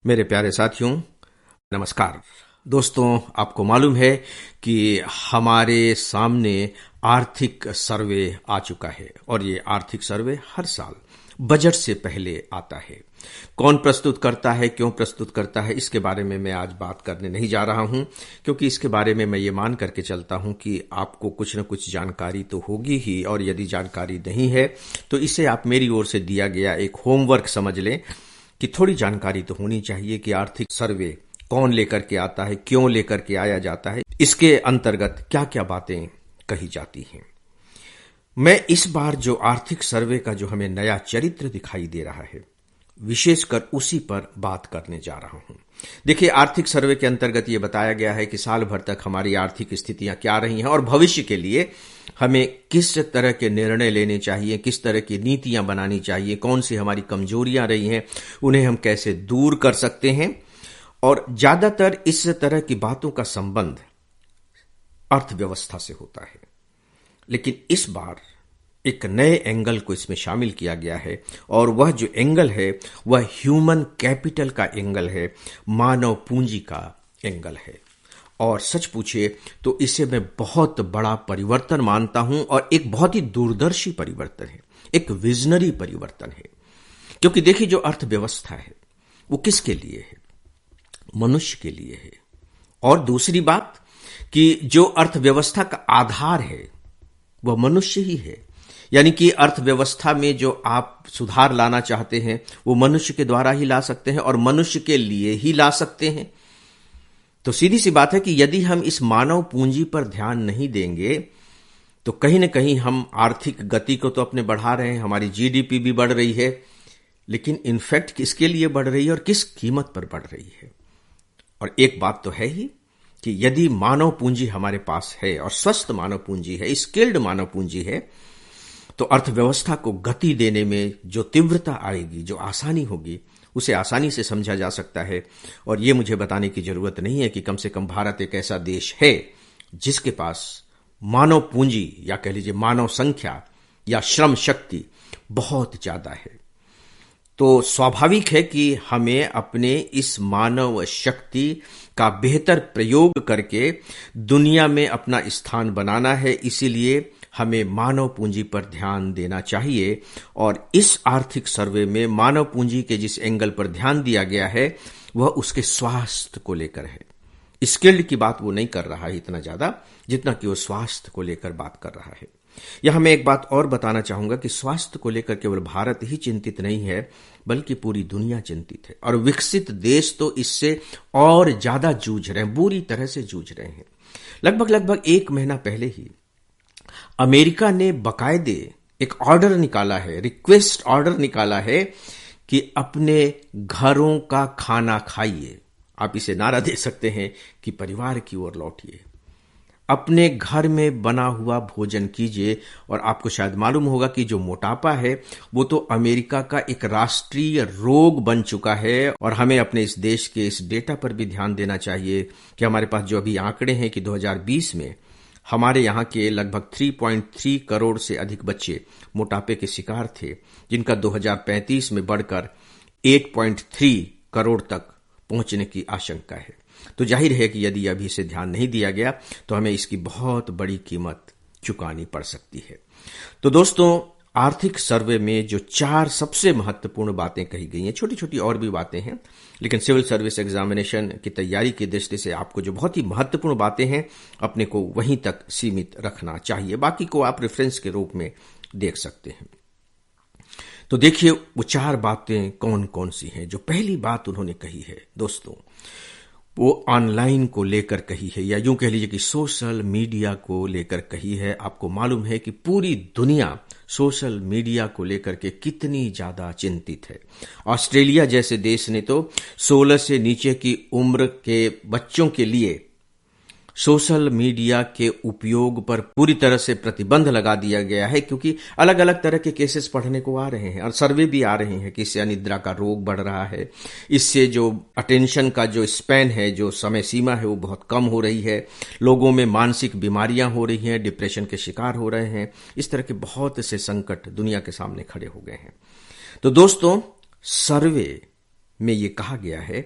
मेरे प्यारे साथियों, नमस्कार। दोस्तों, आपको मालूम है कि हमारे सामने आर्थिक सर्वे आ चुका है और ये आर्थिक सर्वे हर साल बजट से पहले आता है। कौन प्रस्तुत करता है, क्यों प्रस्तुत करता है, इसके बारे में मैं आज बात करने नहीं जा रहा हूं, क्योंकि इसके बारे में मैं ये मान करके चलता हूं कि आपको कुछ न कुछ जानकारी तो होगी ही, और यदि जानकारी नहीं है तो इसे आप मेरी ओर से दिया गया एक होमवर्क समझ लें कि थोड़ी जानकारी तो होनी चाहिए कि आर्थिक सर्वे कौन लेकर के आता है, क्यों लेकर के आया जाता है, इसके अंतर्गत क्या क्या बातें कही जाती हैं। मैं इस बार जो आर्थिक सर्वे का जो हमें नया चरित्र दिखाई दे रहा है, विशेषकर उसी पर बात करने जा रहा हूं। देखिए, आर्थिक सर्वे के अंतर्गत यह बताया गया है कि साल भर तक हमारी आर्थिक स्थितियां क्या रही हैं और भविष्य के लिए हमें किस तरह के निर्णय लेने चाहिए, किस तरह की नीतियां बनानी चाहिए, कौन सी हमारी कमजोरियां रही हैं, उन्हें हम कैसे दूर कर सकते हैं। और ज्यादातर इस तरह की बातों का संबंध अर्थव्यवस्था से होता है, लेकिन इस बार एक नए एंगल को इसमें शामिल किया गया है, और वह जो एंगल है वह ह्यूमन कैपिटल का एंगल है, मानव पूंजी का एंगल है। और सच पूछिए तो इसे मैं बहुत बड़ा परिवर्तन मानता हूं, और एक बहुत ही दूरदर्शी परिवर्तन है, एक विजनरी परिवर्तन है। क्योंकि देखिए, जो अर्थव्यवस्था है वो किसके लिए है? मनुष्य के लिए है। और दूसरी बात कि जो अर्थव्यवस्था का आधार है वह मनुष्य ही है। यानी कि अर्थव्यवस्था में जो आप सुधार लाना चाहते हैं वो मनुष्य के द्वारा ही ला सकते हैं और मनुष्य के लिए ही ला सकते हैं। तो सीधी सी बात है कि यदि हम इस मानव पूंजी पर ध्यान नहीं देंगे तो कहीं ना कहीं हम आर्थिक गति को तो अपने बढ़ा रहे हैं, हमारी जीडीपी भी बढ़ रही है, लेकिन इनफैक्ट किसके लिए बढ़ रही है और किस कीमत पर बढ़ रही है। और एक बात तो है ही कि यदि मानव पूंजी हमारे पास है और स्वस्थ मानव पूंजी है, स्किल्ड मानव पूंजी है, तो अर्थव्यवस्था को गति देने में जो तीव्रता आएगी, जो आसानी होगी, उसे आसानी से समझा जा सकता है। और यह मुझे बताने की जरूरत नहीं है कि कम से कम भारत एक ऐसा देश है जिसके पास मानव पूंजी या कह लीजिए मानव संख्या या श्रम शक्ति बहुत ज्यादा है। तो स्वाभाविक है कि हमें अपने इस मानव शक्ति का बेहतर प्रयोग करके दुनिया में अपना स्थान बनाना है। इसीलिए हमें मानव पूंजी पर ध्यान देना चाहिए। और इस आर्थिक सर्वे में मानव पूंजी के जिस एंगल पर ध्यान दिया गया है वह उसके स्वास्थ्य को लेकर है। स्किल्ड की बात वो नहीं कर रहा है इतना ज्यादा जितना कि वो स्वास्थ्य को लेकर बात कर रहा है। यहां मैं एक बात और बताना चाहूंगा कि स्वास्थ्य को लेकर केवल भारत ही चिंतित नहीं है, बल्कि पूरी दुनिया चिंतित है। और विकसित देश तो इससे और ज्यादा जूझ रहे हैं, बुरी तरह से जूझ रहे हैं। लगभग 1 महीना पहले ही अमेरिका ने बाकायदे एक ऑर्डर निकाला है, रिक्वेस्ट ऑर्डर निकाला है कि अपने घरों का खाना खाइए। आप इसे नारा दे सकते हैं कि परिवार की ओर लौटिए, अपने घर में बना हुआ भोजन कीजिए। और आपको शायद मालूम होगा कि जो मोटापा है वो तो अमेरिका का एक राष्ट्रीय रोग बन चुका है। और हमें अपने इस देश के इस डेटा पर भी ध्यान देना चाहिए कि हमारे पास जो अभी आंकड़े हैं कि 2020 में हमारे यहाँ के लगभग 3.3 करोड़ से अधिक बच्चे मोटापे के शिकार थे, जिनका 2035 में बढ़कर 8.3 करोड़ तक पहुंचने की आशंका है। तो जाहिर है कि यदि अभी इसे ध्यान नहीं दिया गया तो हमें इसकी बहुत बड़ी कीमत चुकानी पड़ सकती है। तो दोस्तों, आर्थिक सर्वे में जो 4 सबसे महत्वपूर्ण बातें कही गई हैं, छोटी छोटी और भी बातें हैं, लेकिन सिविल सर्विस एग्जामिनेशन की तैयारी की दृष्टि से आपको जो बहुत ही महत्वपूर्ण बातें हैं अपने को वहीं तक सीमित रखना चाहिए। बाकी को आप रेफरेंस के रूप में देख सकते हैं। तो देखिए वो 4 बातें कौन कौन सी हैं। जो पहली बात उन्होंने कही है दोस्तों, वो ऑनलाइन को लेकर कही है, या यूं कह लीजिए कि सोशल मीडिया को लेकर कही है। आपको मालूम है कि पूरी दुनिया सोशल मीडिया को लेकर के कितनी ज्यादा चिंतित है। ऑस्ट्रेलिया जैसे देश ने तो 16 से नीचे की उम्र के बच्चों के लिए सोशल मीडिया के उपयोग पर पूरी तरह से प्रतिबंध लगा दिया गया है, क्योंकि अलग अलग तरह के केसेस पढ़ने को आ रहे हैं और सर्वे भी आ रहे हैं कि इससे अनिद्रा का रोग बढ़ रहा है, इससे जो अटेंशन का जो स्पैन है, जो समय सीमा है, वो बहुत कम हो रही है, लोगों में मानसिक बीमारियां हो रही हैं, डिप्रेशन के शिकार हो रहे हैं। इस तरह के बहुत से संकट दुनिया के सामने खड़े हो गए हैं। तो दोस्तों, सर्वे में ये कहा गया है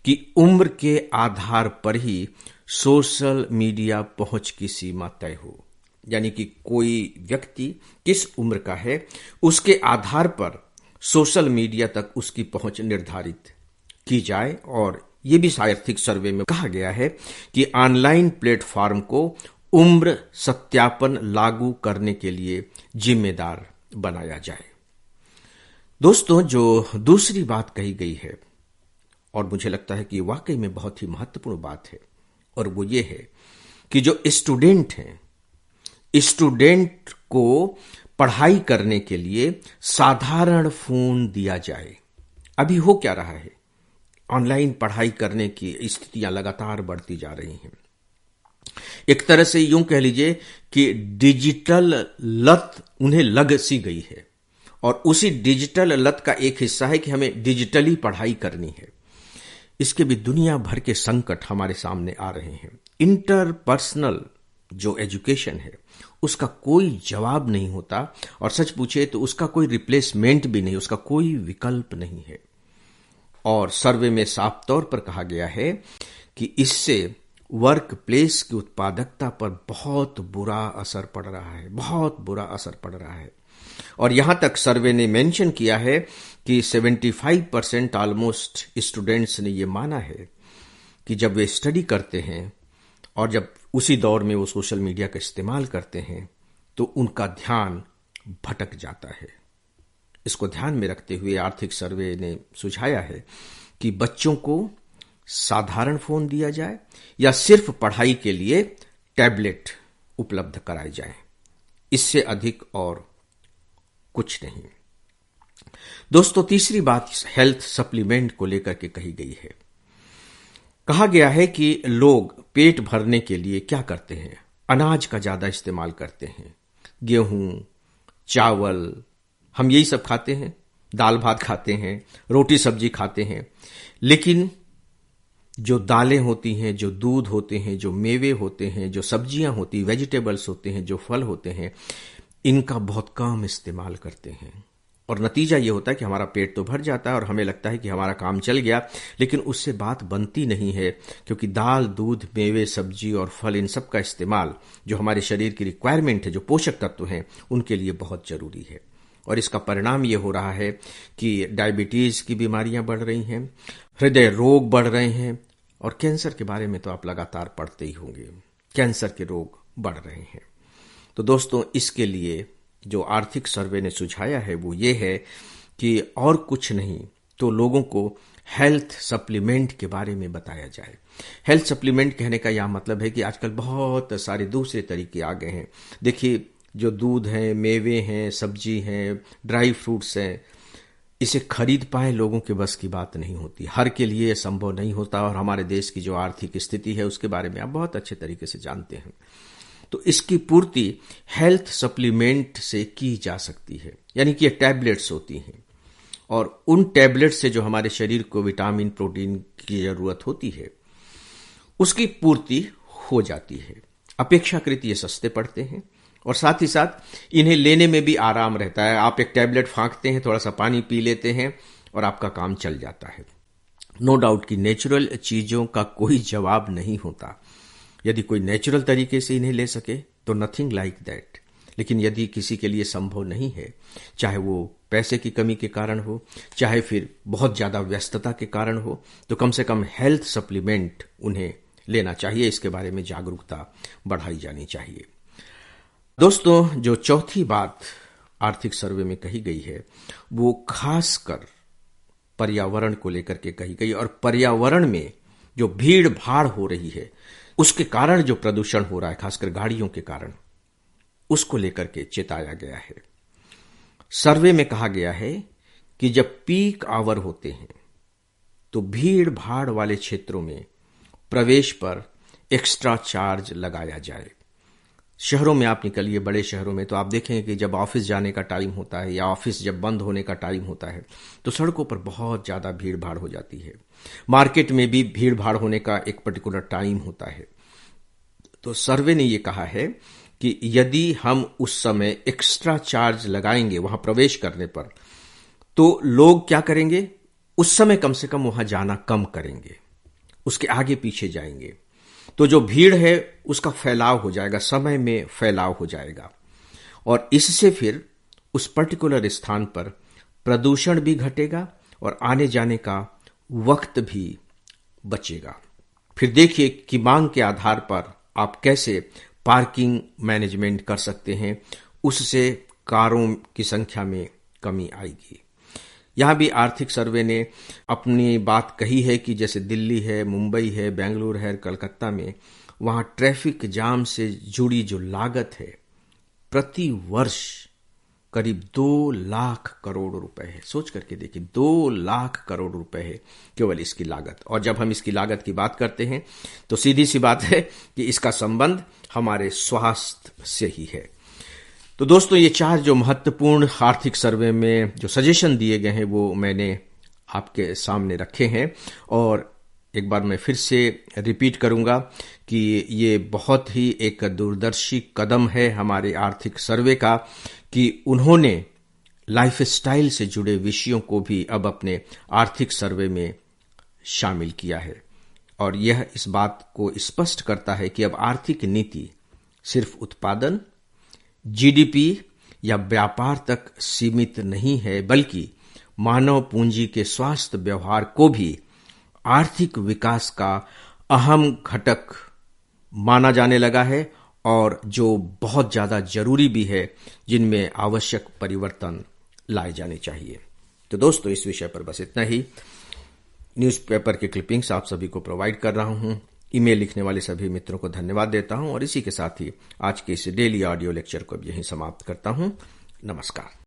कि उम्र के आधार पर ही सोशल मीडिया पहुंच की सीमा तय हो। यानी कि कोई व्यक्ति किस उम्र का है, उसके आधार पर सोशल मीडिया तक उसकी पहुंच निर्धारित की जाए। और यह भी आर्थिक सर्वे में कहा गया है कि ऑनलाइन प्लेटफॉर्म को उम्र सत्यापन लागू करने के लिए जिम्मेदार बनाया जाए। दोस्तों, जो दूसरी बात कही गई है और मुझे लगता है कि वाकई में बहुत ही महत्वपूर्ण बात है, और वो ये है कि जो स्टूडेंट हैं, स्टूडेंट को पढ़ाई करने के लिए साधारण फोन दिया जाए। अभी हो क्या रहा है, ऑनलाइन पढ़ाई करने की स्थितियां लगातार बढ़ती जा रही हैं। एक तरह से यूं कह लीजिए कि डिजिटल लत उन्हें लग सी गई है, और उसी डिजिटल लत का एक हिस्सा है कि हमें डिजिटली पढ़ाई करनी है। इसके भी दुनिया भर के संकट हमारे सामने आ रहे हैं। इंटरपर्सनल जो एजुकेशन है उसका कोई जवाब नहीं होता, और सच पूछे तो उसका कोई रिप्लेसमेंट भी नहीं, उसका कोई विकल्प नहीं है। और सर्वे में साफ तौर पर कहा गया है कि इससे वर्क प्लेस की उत्पादकता पर बहुत बुरा असर पड़ रहा है, बहुत बुरा असर पड़ रहा है। और यहां तक सर्वे ने मेंशन किया है कि 75% ऑलमोस्ट स्टूडेंट्स ने यह माना है कि जब वे स्टडी करते हैं और जब उसी दौर में वो सोशल मीडिया का इस्तेमाल करते हैं तो उनका ध्यान भटक जाता है। इसको ध्यान में रखते हुए आर्थिक सर्वे ने सुझाया है कि बच्चों को साधारण फोन दिया जाए या सिर्फ पढ़ाई के लिए टैबलेट उपलब्ध कराए जाए, इससे अधिक और कुछ नहीं। दोस्तों, तीसरी बात हेल्थ सप्लीमेंट को लेकर के कही गई है। कहा गया है कि लोग पेट भरने के लिए क्या करते हैं, अनाज का ज्यादा इस्तेमाल करते हैं। गेहूं, चावल, हम यही सब खाते हैं, दाल भात खाते हैं, रोटी सब्जी खाते हैं। लेकिन जो दालें होती हैं, जो दूध होते हैं, जो मेवे होते हैं, जो सब्जियां होती, वेजिटेबल्स होते हैं, जो फल होते हैं, इनका बहुत कम इस्तेमाल करते हैं। और नतीजा ये होता है कि हमारा पेट तो भर जाता है और हमें लगता है कि हमारा काम चल गया, लेकिन उससे बात बनती नहीं है, क्योंकि दाल, दूध, मेवे, सब्जी और फल, इन सब का इस्तेमाल जो हमारे शरीर की रिक्वायरमेंट है, जो पोषक तत्व हैं, उनके लिए बहुत जरूरी है। और इसका परिणाम ये हो रहा है कि डायबिटीज की बीमारियां बढ़ रही हैं, हृदय रोग बढ़ रहे हैं, और कैंसर के बारे में तो आप लगातार पढ़ते ही होंगे, कैंसर के रोग बढ़ रहे हैं। तो दोस्तों, इसके लिए जो आर्थिक सर्वे ने सुझाया है वो ये है कि और कुछ नहीं तो लोगों को हेल्थ सप्लीमेंट के बारे में बताया जाए। हेल्थ सप्लीमेंट कहने का यह मतलब है कि आजकल बहुत सारे दूसरे तरीके आ गए हैं। देखिए, जो दूध है, मेवे हैं, सब्जी हैं, ड्राई फ्रूट्स हैं, इसे खरीद पाए लोगों के बस की बात नहीं होती, हर के लिए यह संभव नहीं होता। और हमारे देश की जो आर्थिक स्थिति है उसके बारे में आप बहुत अच्छे तरीके से जानते हैं। तो इसकी पूर्ति हेल्थ सप्लीमेंट से की जा सकती है, यानी कि ये टैबलेट्स होती हैं, और उन टैबलेट से जो हमारे शरीर को विटामिन, प्रोटीन की जरूरत होती है, उसकी पूर्ति हो जाती है। अपेक्षाकृत ये सस्ते पड़ते हैं और साथ ही साथ इन्हें लेने में भी आराम रहता है। आप एक टैबलेट फांकते हैं, थोड़ा सा पानी पी लेते हैं और आपका काम चल जाता है। नो डाउट कि नेचुरल चीजों का कोई जवाब नहीं होता। यदि कोई नेचुरल तरीके से इन्हें ले सके तो नथिंग लाइक दैट। लेकिन यदि किसी के लिए संभव नहीं है, चाहे वो पैसे की कमी के कारण हो, चाहे फिर बहुत ज्यादा व्यस्तता के कारण हो, तो कम से कम हेल्थ सप्लीमेंट उन्हें लेना चाहिए। इसके बारे में जागरूकता बढ़ाई जानी चाहिए। दोस्तों, जो चौथी बात आर्थिक सर्वे में कही गई है वो खासकर पर्यावरण को लेकर के कही गई, और पर्यावरण में जो भीड़ भाड़ हो रही है उसके कारण जो प्रदूषण हो रहा है, खासकर गाड़ियों के कारण, उसको लेकर के चेताया गया है। सर्वे में कहा गया है कि जब पीक आवर होते हैं तो भीड़ भाड़ वाले क्षेत्रों में प्रवेश पर एक्स्ट्रा चार्ज लगाया जाए। शहरों में आप निकलिए, बड़े शहरों में, तो आप देखेंगे कि जब ऑफिस जाने का टाइम होता है या ऑफिस जब बंद होने का टाइम होता है तो सड़कों पर बहुत ज्यादा भीड़ भाड़ हो जाती है। मार्केट में भी भीड़ भाड़ होने का एक पर्टिकुलर टाइम होता है। तो सर्वे ने यह कहा है कि यदि हम उस समय एक्स्ट्रा चार्ज लगाएंगे वहां प्रवेश करने पर, तो लोग क्या करेंगे, उस समय कम से कम वहां जाना कम करेंगे, उसके आगे पीछे जाएंगे, तो जो भीड़ है उसका फैलाव हो जाएगा, समय में फैलाव हो जाएगा और इससे फिर उस पर्टिकुलर स्थान पर प्रदूषण भी घटेगा और आने जाने का वक्त भी बचेगा। फिर देखिए कि मांग के आधार पर आप कैसे पार्किंग मैनेजमेंट कर सकते हैं, उससे कारों की संख्या में कमी आएगी। यहां भी आर्थिक सर्वे ने अपनी बात कही है कि जैसे दिल्ली है, मुंबई है, बेंगलुरु है, कलकत्ता में वहां ट्रैफिक जाम से जुड़ी जो लागत है प्रति वर्ष करीब 2 लाख करोड़ रुपए है। सोच करके देखिए, 2 लाख करोड़ रुपए है केवल इसकी लागत। और जब हम इसकी लागत की बात करते हैं तो सीधी सी बात है कि इसका संबंध हमारे स्वास्थ्य से ही है। तो दोस्तों, ये 4 जो महत्वपूर्ण आर्थिक सर्वे में जो सजेशन दिए गए हैं वो मैंने आपके सामने रखे हैं और एक बार मैं फिर से रिपीट करूंगा कि ये बहुत ही एक दूरदर्शी कदम है हमारे आर्थिक सर्वे का कि उन्होंने लाइफस्टाइल से जुड़े विषयों को भी अब अपने आर्थिक सर्वे में शामिल किया है और यह इस बात को स्पष्ट करता है कि अब आर्थिक नीति सिर्फ उत्पादन, जीडीपी या व्यापार तक सीमित नहीं है, बल्कि मानव पूंजी के स्वास्थ्य व्यवहार को भी आर्थिक विकास का अहम घटक माना जाने लगा है और जो बहुत ज्यादा जरूरी भी है, जिनमें आवश्यक परिवर्तन लाए जाने चाहिए। तो दोस्तों, इस विषय पर बस इतना ही। न्यूज़पेपर के क्लिपिंग्स आप सभी को प्रोवाइड कर रहा हूं। ईमेल लिखने वाले सभी मित्रों को धन्यवाद देता हूं और इसी के साथ ही आज के इस डेली ऑडियो लेक्चर को अब यहीं समाप्त करता हूं। नमस्कार।